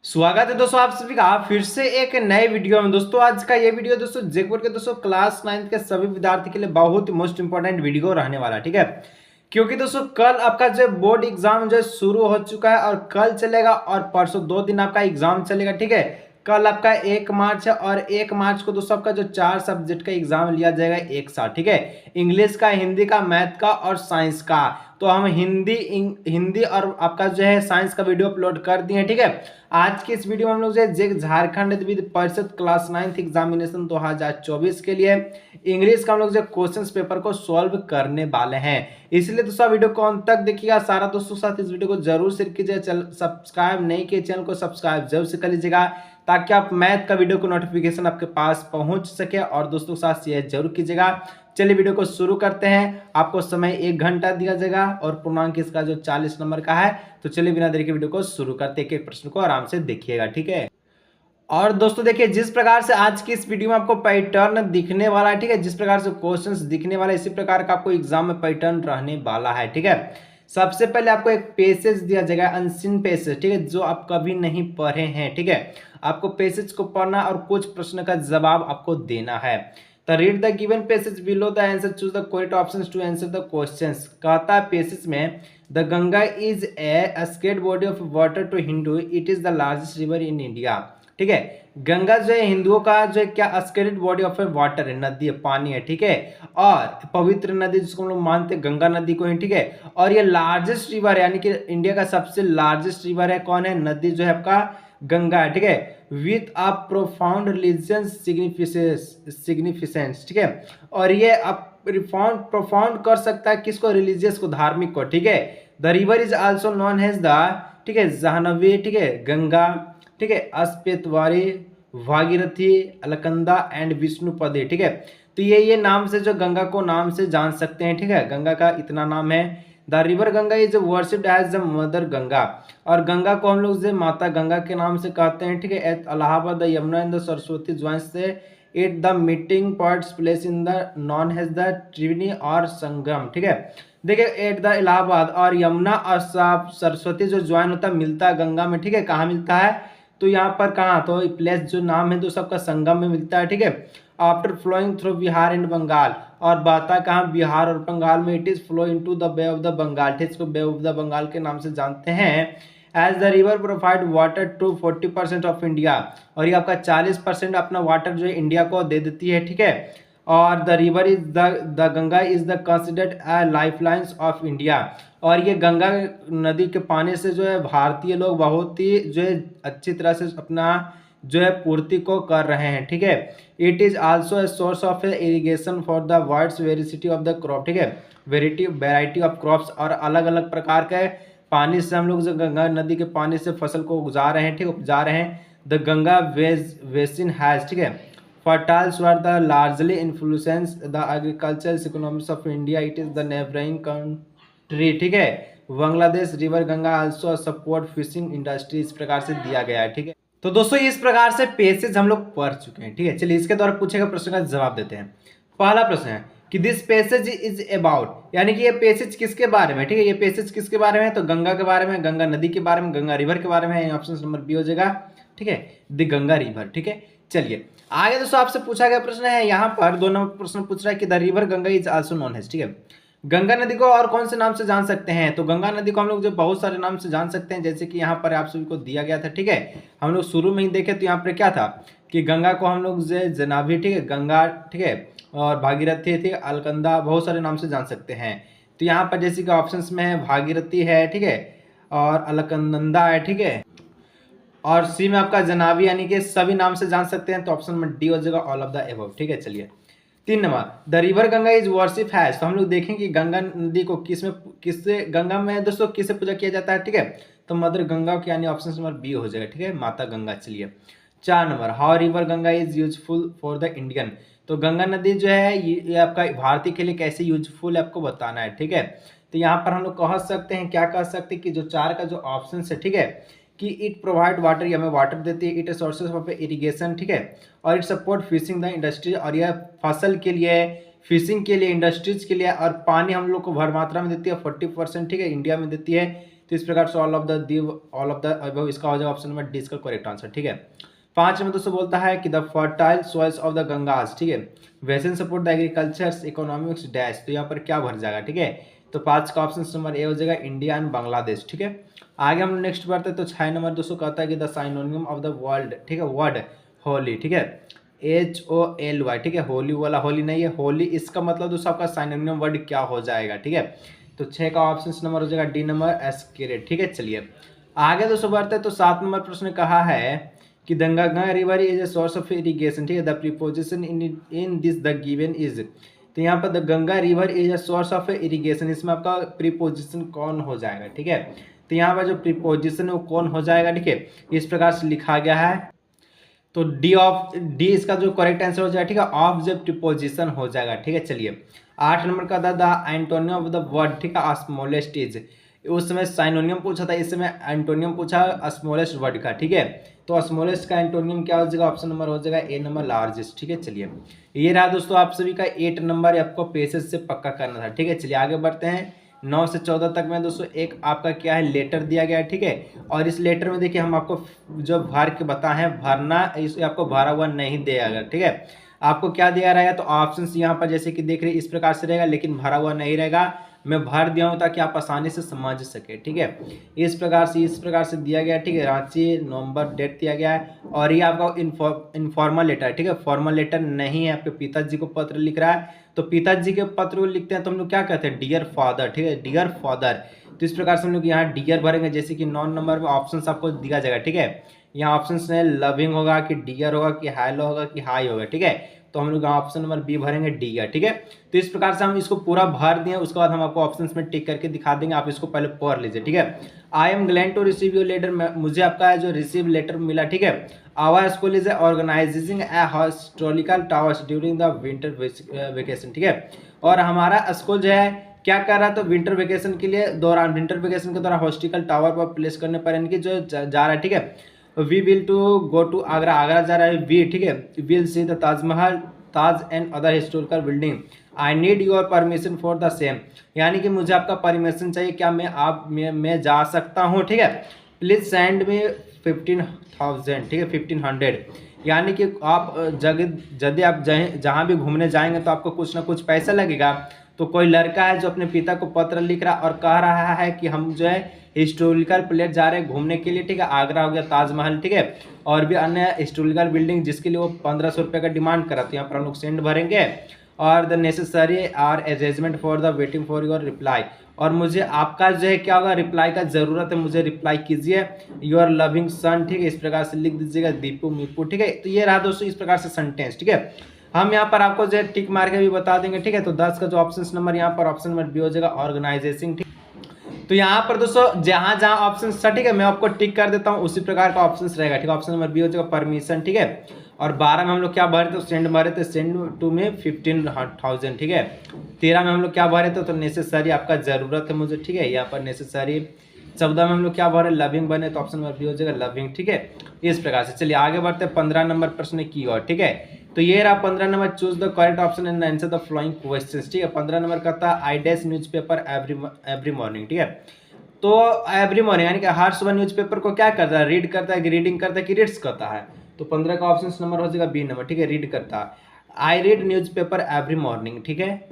स्वागत है दोस्तों आप सभी का फिर से एक नए वीडियो में। दोस्तों आज का ये वीडियो दोस्तों जयपुर के दोस्तों क्लास 9 के सभी विद्यार्थी के लिए बहुत ही मोस्ट इंपॉर्टेंट वीडियो रहने वाला है, ठीक है। क्योंकि दोस्तों कल आपका जो बोर्ड एग्जाम जो शुरू हो चुका है और कल चलेगा और परसों 2 दिन आपका एग्जाम चलेगा, ठीक है। कल आपका 1 मार्च है और 1 मार्च को दोस्तों आपका जो 4 सब्जेक्ट का एग्जाम लिया जाएगा एक साथ, ठीक है। इंग्लिश का, हिंदी का, मैथ का और साइंस का। तो हम हिंदी और आपका जो है साइंस का वीडियो अपलोड कर दिए हैं, ठीक है। आज के इस वीडियो में हम लोग जो है झारखंड विद्यालय परिषद क्लास 9 एग्जामिनेशन 2024 के लिए इंग्लिश का हम लोग जो क्वेश्चंस पेपर को सॉल्व करने वाले हैं। इसलिए दोस्तों वीडियो को अंत तक देखिएगा। सारा दोस्तों साथ इस वीडियो को जरूर शेयर कीजिए। सब्सक्राइब नहीं किए चैनल को सब्सक्राइब जरूर से कर लीजिएगा ताकि आप मैथ का वीडियो को नोटिफिकेशन आपके पास पहुंच सके। और दोस्तों के साथ शेयर जरूर कीजिएगा। चलिए वीडियो को शुरू करते हैं। आपको समय 1 घंटा दिया जाएगा और पूर्णांक इसका जो 40 नंबर का है। तो चलिए बिना देरी के वीडियो को शुरू करते हैं। एक प्रश्न को आराम से देखिएगा, ठीक है। और दोस्तों देखिए जिस प्रकार से आज की इस वीडियो में आपको पैटर्न दिखने वाला है, ठीक है, जिस प्रकार से क्वेश्चंस दिखने वाला है इसी प्रकार का आपको एग्जाम में पैटर्न रहने वाला है, ठीक है। सबसे पहले आपको एक पैसेज दिया जाएगा, अनसीन पैसेज, ठीक है, जो आप कभी नहीं पढ़े हैं, ठीक है। आपको पैसेज को पढ़ना और कुछ प्रश्न का जवाब आपको देना है। तो read the given passage below the answer, choose the correct options to answer the questions. कहता है पैसेज में the Ganga is a sacred body of water to Hindu, it is the largest river in India, ठीक है। गंगा जो है हिंदुओं का जो है क्या स्केटेड बॉडी ऑफ वाटर है, नदी है, पानी है, ठीक है। और पवित्र नदी जिसको हम लोग मानते हैं गंगा नदी को ही, ठीक है। और ये लार्जेस्ट रिवर है यानी कि इंडिया का सबसे लार्जेस्ट रिवर है, कौन है, नदी जो है आपका गंगा है, ठीक है। With a profound religious significance, ठीक है। और ये आप प्रोफाउंड कर सकता है किसको, रिलीजियस को, धार्मिक को, ठीक है। The river is also known as the, ठीक है, जाह्नवी, ठीक है, गंगा, ठीक है, अस्पेतवारी, भागीरथी, अलकंदा एंड विष्णुपदे, ठीक है। तो ये नाम से जो गंगा को नाम से जान सकते हैं, ठीक है। गंगा का इतना नाम है। The river Ganga is worshipped as the mother Ganga, और गंगा को हम लोग जो माता गंगा के नाम से कहते हैं, ठीक है। At Allahabad the Yamuna and the Saraswati joins से at the meeting points place in the known has the Triveni और संगम, ठीक है। देखिए एट द इलाहाबाद और यमुना और सरस्वती जो ज्वाइन होता है मिलता है गंगा में, ठीक है। कहाँ मिलता है, तो यहाँ पर कहाँ, तो प्लेस जो नाम है तो सबका संगम में मिलता है, ठीक है। After flowing through Bihar and Bengal, और बहता कहाँ, बिहार और बंगाल में। It is flow into the bay of the Bengal, ठीक है, इसको बे ऑफ द बंगाल के नाम से जानते हैं। As the river provide water to 40% of India, और ये आपका 40% अपना वाटर जो है इंडिया को दे देती है, ठीक है। और the river is the Ganga is the considered a life lines of India, और ये गंगा नदी के पानी से जो है भारतीय लोग बहुत ही जो है अच्छी तरह से अपना जो है पूर्ति को कर रहे हैं, ठीक है। It is also a source of irrigation for the wides veracity of the crop, ठीक है, वेराइटी ऑफ क्रॉप्स, और अलग अलग प्रकार के पानी से हम लोग जो गंगा नदी के पानी से फसल को उपजा रहे हैं, ठीक है, उपजा रहे हैं। द गंगा बेसिन हैज, ठीक है, fertile soil the largely influence the agricultural economics of India. It is the neighboring country, ठीक है, Bangladesh. River Ganga also support fishing industry, इस प्रकार से दिया गया है, ठीक है। तो दोस्तों इस प्रकार से पेसेज हम लोग पढ़ चुके हैं, ठीक है। चलिए इसके द्वारा पूछे गए प्रश्न का जवाब देते हैं। पहला प्रश्न है कि दिस पैसेज इज अबाउट, यानी कि ये पैसेज किसके बारे में, ठीक है, ये पैसेज किसके बारे में है, तो गंगा के बारे में, गंगा नदी के बारे में, गंगा रिवर के बारे में। ऑप्शन नंबर बी हो जाएगा, ठीक है, द गंगा रिवर, ठीक है। चलिए आगे दोस्तों आपसे पूछा गया प्रश्न है यहाँ पर 2 नंबर प्रश्न पूछ रहा है कि the river Ganga is also known as, ठीक है, गंगा नदी को और कौन से नाम से जान सकते हैं, तो गंगा नदी को हम लोग जो बहुत सारे नाम से जान सकते हैं, जैसे कि यहाँ पर आप सभी को दिया गया था, ठीक है। हम लोग शुरू में ही देखे तो यहाँ पर क्या था कि गंगा को हम लोग जो जनाभी, ठीक है, गंगा, ठीक है, और भागीरथी थी, अलकंदा, बहुत सारे नाम से जान सकते हैं। तो यहाँ पर जैसे कि ऑप्शन में है भागीरथी है, ठीक है, और अलकनंदा है, ठीक है, और सी में आपका जनाबी, यानी कि सभी नाम से जान सकते हैं। तो ऑप्शन में डी हो जाएगा ऑल ऑफ द एबव, ठीक है। चलिए 3 number the river Ganga is worship has, तो हम लोग देखें कि गंगा नदी को किससे गंगा में दोस्तों किससे पूजा किया जाता है, ठीक है, तो मदर गंगा की, यानी ऑप्शन नंबर बी हो जाएगा, ठीक है, माता गंगा। चलिए 4 number how river Ganga is useful for the Indian, तो गंगा नदी जो है ये आपका भारतीय के लिए कैसे यूजफुल है आपको बताना है, ठीक है। तो यहाँ पर हम लोग कह सकते हैं, क्या कह सकते हैं कि जो 4 का जो ऑप्शन है, ठीक है, कि इट प्रोवाइड वाटर, ये हमें वाटर देती है, इट सोर्सेज ऑफ इरिगेशन, ठीक है, और it support fishing the industry, और यह फसल के लिए, फिशिंग के लिए, इंडस्ट्रीज के लिए, और पानी हम लोग को भर मात्रा में देती है 40%, ठीक है, इंडिया में देती है। तो इस प्रकार से ऑल ऑफ द अबव इसका हो जाएगा ऑप्शन नंबर डी इसका करेक्ट आंसर। ठीक है, 5 में दोस्तों बोलता है कि the fertile soils of the Ganges, ठीक है, वेसन support the agriculture economics dash, तो यहाँ पर क्या भर जाएगा। ठीक है, तो 5 का ऑप्शन नंबर ए हो जाएगा इंडिया एंड बांग्लादेश। ठीक है, आगे हम नेक्स्ट बढ़ते हैं। तो 6 नंबर दोस्तों कहता है कि the synonym of the world, ठीक है, वर्ड होली, ठीक है, HOLY, ठीक है, होली वाला होली नहीं है, होली, इसका मतलब दोस्तों आपका साइनोनिम वर्ड क्या हो जाएगा। ठीक है, तो 6 का ऑप्शन नंबर हो जाएगा डी नंबर एस्केरेट। ठीक है, चलिए आगे दोस्तों बढ़ते हैं। तो 7 नंबर प्रश्न कहा है कि Ganga river is a source of irrigation, ठीक है, the preposition in this the given is, तो यहाँ पर the Ganga river is a source of irrigation, इसमें आपका प्रीपोजिशन कौन हो जाएगा। ठीक है, तो यहाँ पर जो प्रीपोजिशन है वो कौन हो जाएगा। ठीक है, इस प्रकार से लिखा गया है, तो डी इसका जो करेक्ट आंसर हो जाएगा। ठीक है, ऑफ द प्रीपोजिशन हो जाएगा। ठीक है, चलिए 8 नंबर का the antonym of the word, ठीक है, स्मॉलेस्ट इज, उस समय साइनोनियम पूछा था, इस समय एंटोनियम पूछा स्मॉलेस्ट वर्ड का। ठीक है, तो स्मॉलेस्ट का एंटोनियम क्या हो जाएगा, ऑप्शन नंबर हो जाएगा ए नंबर लार्जेस्ट। ठीक है, चलिए ये रहा दोस्तों आप सभी का 8 नंबर, आपको पेसेस से पक्का करना था। ठीक है, चलिए आगे बढ़ते हैं। 9 से 14 तक में दोस्तों एक आपका क्या है लेटर दिया गया है। ठीक है, और इस लेटर में देखिए हम आपको जो भर के बताए हैं भरना, इस आपको भरा हुआ नहीं दिया गया। ठीक है, आपको क्या दिया रहेगा, तो ऑप्शंस यहाँ पर जैसे कि देख रहे हैं इस प्रकार से रहेगा, लेकिन भरा हुआ नहीं रहेगा, मैं भर दिया हूँ ताकि आप आसानी से समझ सके। ठीक है, इस प्रकार से दिया गया। ठीक है, रांची नवंबर डेट दिया गया है, और ये आपका इनफॉर्मल लेटर है। ठीक है, फॉर्मल लेटर नहीं है, आपके पिताजी को पत्र लिख रहा है, तो पिताजी के पत्र को लिखते हैं तो हम लोग क्या कहते हैं, डियर फादर। ठीक है, डियर फादर, तो इस प्रकार से हम लोग यहाँ डियर भरेंगे, जैसे कि 9 नंबर में ऑप्शन आपको दिया जाएगा। ठीक है, यहाँ ऑप्शन है लविंग होगा कि डियर होगा कि हेलो होगा कि हाई होगा। ठीक है, तो हम लोग ऑप्शन नंबर बी भरेंगे डियर। ठीक है, तो इस प्रकार से हम इसको पूरा भर दिए, उसके बाद हम आपको ऑप्शंस में टिक करके दिखा देंगे, आप इसको पहले पढ़ लीजिए। ठीक है, I am glad to receive your letter, मुझे आपका जो रिसीव लेटर मिला। ठीक है, our school is organising a historical tours during the winter vacation. ठीक है, और हमारा स्कूल जो है क्या कर रहा है, तो विंटर वेकेशन के लिए दौरान, विंटर वेकेशन के दौरान हिस्टोरिकल टावर पर प्लेस करने पर इनकी जो जा रहा है। ठीक है, we will to go to Agra, Agra जा रहा है वी। ठीक है, will see the Taj Mahal, Taj and other historical building, I need your permission for the same, यानी कि मुझे आपका परमिशन चाहिए, क्या मैं जा सकता हूँ। ठीक है, प्लीज सेंड मी 15,000, ठीक है, 1500, यानी कि आप यदि आप जहाँ भी घूमने जाएंगे तो आपको कुछ ना कुछ पैसा लगेगा। तो कोई लड़का है जो अपने पिता को पत्र लिख रहा और कह रहा है कि हम जो है हिस्टोरिकल प्लेस जा रहे हैं घूमने के लिए। ठीक है, आगरा हो गया, ताजमहल, ठीक है, और भी अन्य हिस्टोरिकल बिल्डिंग, जिसके लिए वो 1500 रुपये का डिमांड करा, तो यहाँ पर हम लोग सेंड भरेंगे, और the necessary are arrangement for the waiting for your reply, और मुझे आपका जो है क्या होगा रिप्लाई का ज़रूरत है, मुझे रिप्लाई कीजिए, योर लविंग सन। ठीक है, इस प्रकार से लिख दीजिएगा, दीपू मीपू। ठीक है, तो ये रहा दोस्तों इस प्रकार से सेंटेंस। ठीक है, हम यहाँ पर आपको जो है टिक मार के भी बता देंगे। ठीक है, तो 10 का जो ऑप्शन नंबर यहाँ पर ऑप्शन नंबर बी हो जाएगा ऑर्गेनाइजेशन। ठीक, तो यहाँ पर दोस्तों जहाँ जहाँ ऑप्शन था, ठीक है, मैं आपको टिक कर देता हूँ, उसी प्रकार का ऑप्शन रहेगा। ठीक है, ऑप्शन नंबर बी हो जाएगा परमिशन। ठीक है, और 12 में हम लोग क्या भरे थे, सेंड भरे थे, सेंड टू में 15,000। ठीक है, 13 में हम लोग क्या भरे थे, तो नेसेसरी आपका ज़रूरत है मुझे। ठीक है, यहाँ पर नेसेसरी। 14 में हम लोग क्या भरे, लविंग बने, तो ऑप्शन नंबर बी हो जाएगा लविंग। ठीक है, इस प्रकार से चलिए आगे बढ़ते हैं 15 नंबर प्रश्न की ओर। ठीक है, तो ये रहा 15 number, choose the correct option and answer the flowing questions. ठीक है, 15 नंबर का था I dash newspaper every morning. ठीक है, तो एवरी मॉर्निंग यानी कि हर सुबह न्यूज़पेपर को क्या करता है, रीड करता है कि रीडिंग करता है कि रीड्स करता है, तो 15 का ऑप्शन नंबर हो जाएगा बी नंबर। ठीक है, रीड करता है, I read newspaper every morning. ठीक है,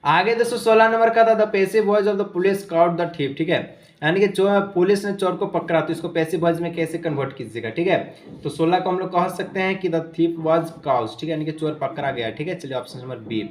आगे दोस्तों 16 नंबर का था the passive voice of the police cout the thief. ठीक है, यानी कि पुलिस ने चोर को पकड़ा, तो इसको पैसिव वॉइस में कैसे कन्वर्ट कीजिएगा। ठीक है, तो 16 को हम लोग कह सकते हैं कि द थीफ वाज काउच। ठीक है, यानी कि चोर पकड़ा गया। ठीक है, चलिए ऑप्शन नंबर बी।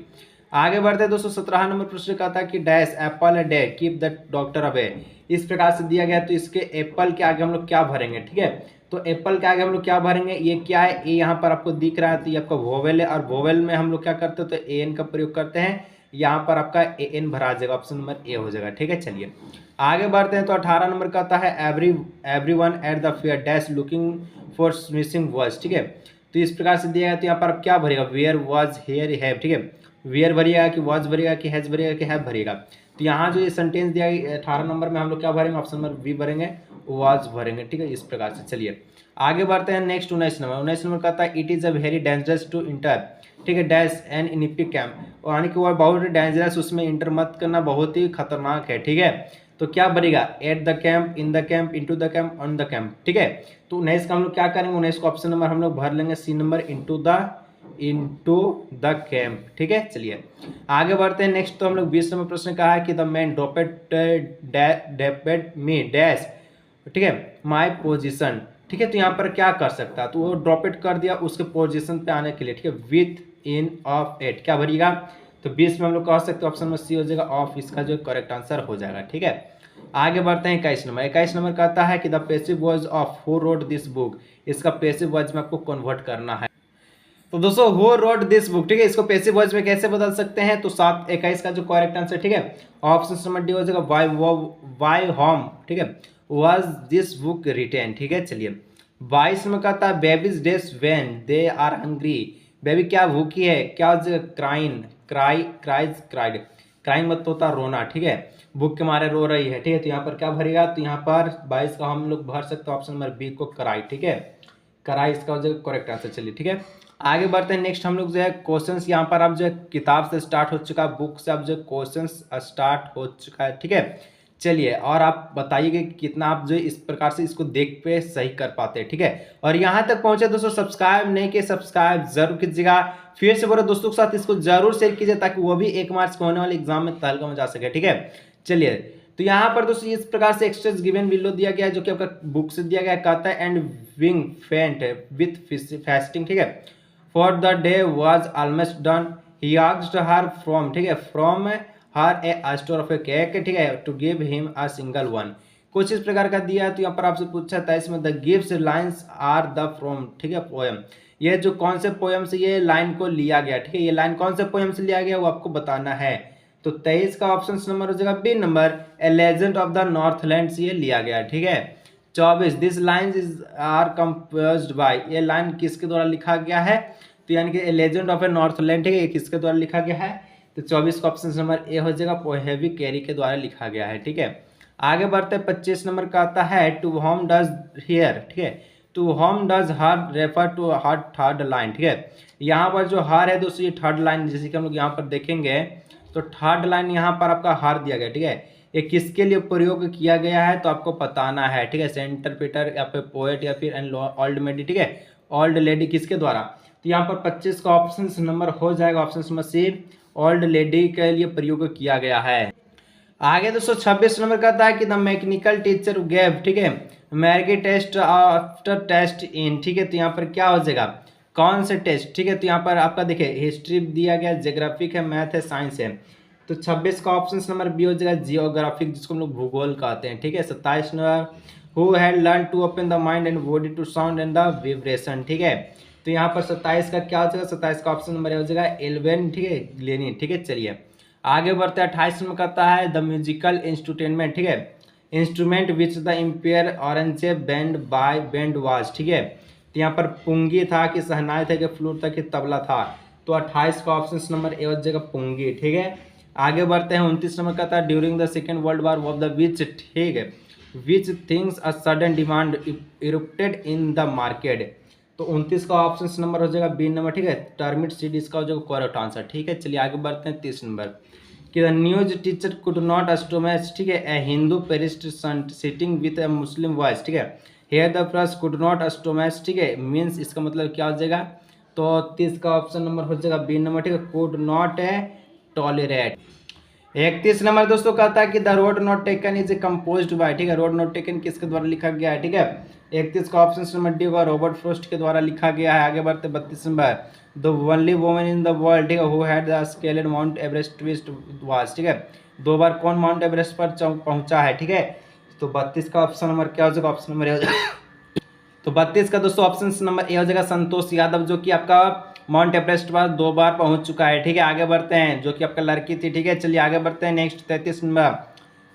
आगे बढ़ते हैं दोस्तों 17 नंबर प्रश्न का था कि dash Apple a day keep the doctor away, इस प्रकार से दिया गया, तो इसके एप्पल के आगे हम लोग क्या भरेंगे। ठीक है, तो एप्पल के आगे हम लोग क्या भरेंगे, ये क्या है, ये यहाँ पर आपको दिख रहा है, तो ये आपका वोवेल है, और वोवेल में हम लोग क्या करते हैं, तो ए एन का प्रयोग करते हैं, यहाँ पर आपका ए एन भरा जाएगा, ऑप्शन नंबर ए हो जाएगा। ठीक है, चलिए आगे बढ़ते हैं। तो 18 नंबर का आता है every one at the fair dash looking for missing was. ठीक है, तो इस प्रकार से दिया गया, तो यहाँ पर आप क्या भरेगा, वेयर वॉज हेयर हैव। ठीक है, वेयर भरिएगा कि वॉज भरिएगा कि हैज भरिएगा कि हैव भरिएगा, तो यहाँ जो ये सेंटेंस दिया गया 18 नंबर में हम लोग क्या भरेंगे, ऑप्शन नंबर बी भरेंगे, वॉज भरेंगे। ठीक है, इस प्रकार से चलिए आगे बढ़ते हैं नेक्स्ट 19 नंबर। 19 नंबर का आता है it is a very dangerous to enter. ठीक है, डैश एन इनिपिक कैम्प, यानी कि वह बहुत डेंजरस, उसमें इंटर मत करना, बहुत ही खतरनाक है। ठीक है, तो क्या बनेगा, at the camp, in the camp, into the camp, on the camp, ठीक है। तो 19 का हम लोग क्या करेंगे, 19 को ऑप्शन नंबर हम लोग भर लेंगे C number, into the camp, ठीक है। चलिए आगे बढ़ते हैं नेक्स्ट। तो हम लोग 20 नंबर प्रश्न कहा है कि द मैन ड्रॉपेड मी डैश, ठीक है, माय पोजीशन, ठीक है। तो यहाँ पर क्या कर सकता है, तो वो ड्रॉप इट कर दिया उसके पोजीशन पे आने के लिए, ठीक है, विथ इन ऑफ एट, क्या भरिएगा, तो 20 में हम लोग कह सकते हैं ऑप्शन नंबर सी हो जाएगा ऑफ, इसका जो करेक्ट आंसर हो जाएगा, ठीक है। आगे बढ़ते हैं 21 नंबर। 21 नंबर कहता है कि the passive voice of who wrote this book, इसका पैसिव वॉइस में आपको कन्वर्ट करना है। तो दोस्तों हु रोट दिस बुक, ठीक है, इसको पैसिव वॉइस में कैसे बदल सकते हैं, तो 21 का जो करेक्ट आंसर, ठीक है, ऑप्शन नंबर डी हो जाएगा वाई होम, ठीक है, वाज दिस बुक रिटेन, ठीक है। चलिए 22 में कहता है babies dies when they are hungry, baby क्या भूखी है, क्या क्राइड, क्राइंग मतलब होता है रोना, ठीक है, भूख के मारे रो रही है, ठीक है। तो यहाँ पर क्या भरेगा, तो यहाँ पर 22 का हम लोग भर सकते हैं ऑप्शन नंबर बी को कराई, ठीक है, कराई इसका हो जाएगा करेक्ट आंसर। चलिए ठीक है आगे बढ़ते हैं नेक्स्ट। हम लोग जो है क्वेश्चंस यहाँ पर अब जो है किताब से स्टार्ट हो चुका है, बुक से अब जो क्वेश्चंस स्टार्ट हो चुका है, ठीक है। चलिए और आप बताइए कि कितना आप जो इस प्रकार से इसको देख पे सही कर पाते हैं, ठीक है। और यहाँ तक पहुंचे दोस्तों, सब्सक्राइब नहीं किए सब्सक्राइब जरूर कीजिएगा, फिर से बोलो दोस्तों के साथ इसको जरूर शेयर कीजिए ताकि वो भी 1 मार्च को होने वाले एग्जाम में तहलका में जा सके, ठीक है। चलिए तो यहाँ पर दोस्तों इस प्रकार से एक्सट्रेस गिवन बिलो दिया गया है जो कि आपका बुक से दिया गया है, कहता है and wing faint with fasting, ठीक है, for the day was almost done, he asked her from, ठीक है, from her a store of a cake, ठीक है, to give him a single one, कुछ इस प्रकार का दिया है। तो यहाँ पर आपसे पूछा था इसमें the gives lines are the from, ठीक है, पोएम, ये जो कौन से पोएम से ये लाइन को लिया गया, ठीक है, ये लाइन कौन से पोएम से लिया गया वो आपको बताना है। तो 23 का ऑप्शन नंबर हो जाएगा B number, a legend of the northland से ये लिया गया, ठीक है। 24 this lines is are composed by, ये लाइन किसके द्वारा लिखा गया है, तो यानी कि लेजेंड ऑफ ए नॉर्थलैंड, ठीक है, ये किसके द्वारा लिखा गया है, तो 24 का ऑप्शन नंबर ए हो जाएगा पोहेवी कैरी के द्वारा लिखा गया है, ठीक है। आगे बढ़ते 25 नंबर का आता है टू होम डज हियर, ठीक है, to whom does her refer to her third line, ठीक है। यहाँ पर जो हर है दोस्तों ये थर्ड लाइन, जैसे कि हम लोग यहाँ पर देखेंगे तो थर्ड लाइन यहाँ पर आपका हर दिया गया, ठीक है, ये किसके लिए प्रयोग किया गया है तो आपको बताना है, ठीक है, सेंटर पीटर या फिर पोएट या फिर ओल्ड लेडी, ठीक है, ओल्ड लेडी किसके द्वारा, तो यहाँ पर 25 का ऑप्शन नंबर हो जाएगा option number C, old lady के लिए प्रयोग किया गया है। आगे दोस्तों 26 नंबर कहता है कि द मैकेनिकल टीचर गेव, ठीक है, मैगी टेस्ट आफ्टर टेस्ट इन, ठीक है, तो यहाँ पर क्या हो जाएगा कौन से टेस्ट, ठीक है, तो यहाँ पर आपका देखिए हिस्ट्री दिया गया, ज्योग्राफिक है, मैथ है, साइंस है, तो 26 का ऑप्शन नंबर बी हो जाएगा जियोग्राफिक, जिसको हम लोग भूगोल कहते हैं, ठीक है। 27 number who had learn to open the mind and body to sound and the vibration, ठीक है, तो यहाँ पर 27 का क्या हो जाएगा, 27 का ऑप्शन नंबर हो जाएगा एल्वेन, ठीक है, लेनिन, ठीक है। चलिए आगे बढ़ते हैं 28 में कहता है द म्यूजिकल इंस्ट्रूमेंट, ठीक है, instrument which the impair orange band by band was, ठीक है, तो यहाँ पर पुंगी था कि सहनाई था कि फ्लूट था कि तबला था, तो 28 का ऑप्शन नंबर ए हो जाएगा पुंगी, ठीक है। आगे बढ़ते हैं 29 नंबर कहता है during the second world war of the which, ठीक है, which things a sudden demand erupted in the market, तो 29 का ऑप्शन नंबर हो जाएगा बी नंबर, ठीक है, टर्मिट सीड इसका हो जाएगा करेक्ट आंसर, ठीक है। चलिए आगे बढ़ते हैं 30 नंबर कि the news teacher could not अस्टोमैच, ठीक है, a Hindu priest sitting with a Muslim voice, ठीक है, हेयर द फ्रस कुड नॉट अस्टोमैच, ठीक है, मीन्स इसका मतलब क्या हो जाएगा, तो 30 का ऑप्शन नंबर हो जाएगा बी नंबर, ठीक है, could not a tolerate. 31 number दोस्तों कहता है कि the road not taken is composed bye, ठीक है, रोड नॉट टेकन किसके द्वारा लिखा गया है, ठीक है, 31 का ऑप्शन नंबर डी होगा रॉबर्ट फ्रोस्ट के द्वारा लिखा गया है। आगे बढ़ते 32 number the only woman in the world, ठीक है, who had the scaled mount Everest twist was, ठीक है, 2 बार कौन माउंट एवरेस्ट पर पहुंचा है, ठीक है, तो 32 का ऑप्शन नंबर क्या हो जाएगा, ऑप्शन नंबर तो 32 का दोस्तों ऑप्शन नंबर ए हो जाएगा संतोष यादव, जो कि आपका माउंट एवरेस्ट पर 2 बार पहुंच चुका है, ठीक है। आगे बढ़ते हैं जो कि आपका लड़की थी, ठीक है। चलिए आगे बढ़ते हैं नेक्स्ट 33 नंबर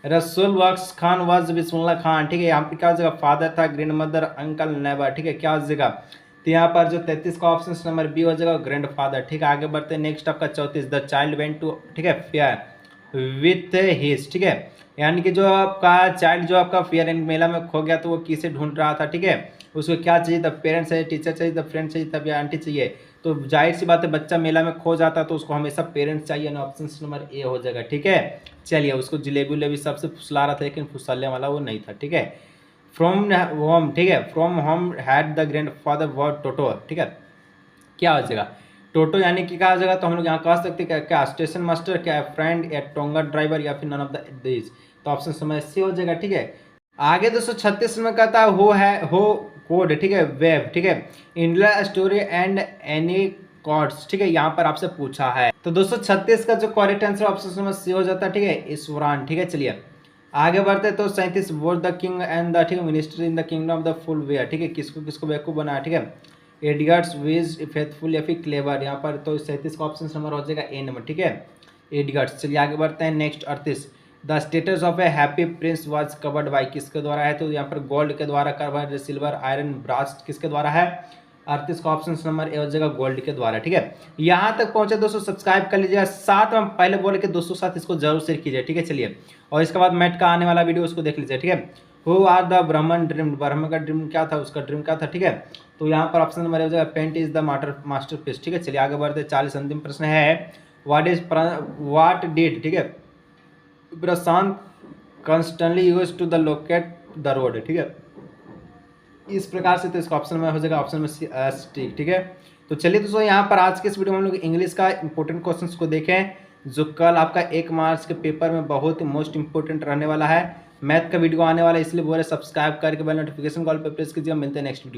रसूल वक्स खान वाज बिस्मिल्लाह खान, ठीक है, यहाँ पे क्या हो जाएगा फादर था, ग्रैंड मदर, अंकल, नेबर, ठीक है, क्या हो जाएगा, तो यहाँ पर जो 33 का ऑप्शन नंबर बी हो जाएगा ग्रैंड फादर, ठीक है। आगे बढ़ते हैं नेक्स्ट आपका 34 द चाइल्ड वेंट टू, ठीक है, फेयर विथ हिज, ठीक है। यानी कि जो आपका चाइल्ड जो आपका फेयर एंड मेला में खो गया तो वो किसे ढूंढ रहा था, ठीक है। उसको क्या चाहिए था, पेरेंट्स चाहिए, टीचर चाहिए था, फ्रेंड चाहिए था या आंटी चाहिए। तो जाहिर सी बात है बच्चा मेला में खो जाता तो उसको हमेशा पेरेंट्स चाहिए ना, ऑप्शन नंबर ए हो जाएगा, ठीक है। चलिए, उसको जलेबी उलेबी सबसे फुसला रहा था लेकिन फुसलने वाला वो नहीं था, ठीक है। फ्रॉम होम, ठीक है, from home had the grandfather word Toto, ठीक है। क्या हो जाएगा, टोटो यानी कि क्या हो जाएगा, तो हम लोग यहाँ कह सकते हैं क्या, क्या स्टेशन मास्टर, क्या फ्रेंड, या टोंगा ड्राइवर, या फिर नन ऑफ द दिस। तो ऑप्शन समय सी हो जाएगा, ठीक है। आगे 236 में कहता है हो है हो कोड, ठीक है, वेब, ठीक है, India story and any cords, ठीक है, यहाँ पर आपसे पूछा है। तो 236 का जो correct answer option number C हो जाता है, ठीक है, ईश्वरान, ठीक है। चलिए आगे बढ़ते तो 37 what the king and the, ठीक है, minister in the kingdom of the full where, ठीक है, किसको किसको बेवकूफ बनाया, ठीक है, एडगर्स विज फेथफुल या फिर क्लेवर, यहाँ पर तो 37 का ऑप्शन नंबर हो जाएगा ए नंबर, ठीक है, एडगर्स। चलिए आगे बढ़ते हैं next 38, the status of A happy Prince was covered by, किसके द्वारा है, तो यहाँ पर गोल्ड के द्वारा कवर्ड, सिल्वर, आयरन, ब्रास किसके द्वारा है, 38 का ऑप्शन नंबर ए हो जाएगा गोल्ड के द्वारा, ठीक है। यहाँ तक पहुंचे दोस्तों सब्सक्राइब कर लीजिएगा, साथ में पहले बोले कि दोस्तों साथ इसको जरूर शेयर कीजिए, ठीक है। चलिए और इसके बाद मैट का आने वाला वीडियो उसको देख लीजिए, ठीक है। हु आर द ब्राह्मण ड्रीम, ब्रह्म का ड्रीम क्या था, उसका ड्रीम क्या था, ठीक है। तो यहाँ पर ऑप्शन नंबर हो जाएगा paint is the masterpiece, ठीक है। चलिए आगे बढ़ते, 40 अंतिम प्रश्न है, व्हाट डिड, ठीक है, Prashant constantly use to the locate the road, ठीक है। इस प्रकार से तो इसका ऑप्शन में हो जाएगा ऑप्शन में सी ठीक है। तो चलिए दोस्तों यहाँ पर आज के इस वीडियो में हम लोग इंग्लिश का इंपॉर्टेंट क्वेश्चंस को देखें जो कल आपका 1 मार्च के पेपर में बहुत ही मोस्ट इंपॉर्टेंट रहने वाला है। मैथ का वीडियो आने वाला है, इसलिए बोले सब्सक्राइब करके बेल नोटिफिकेशन कॉल पर प्रेस कीजिए। मिलते हैं नेक्स्ट वीडियो।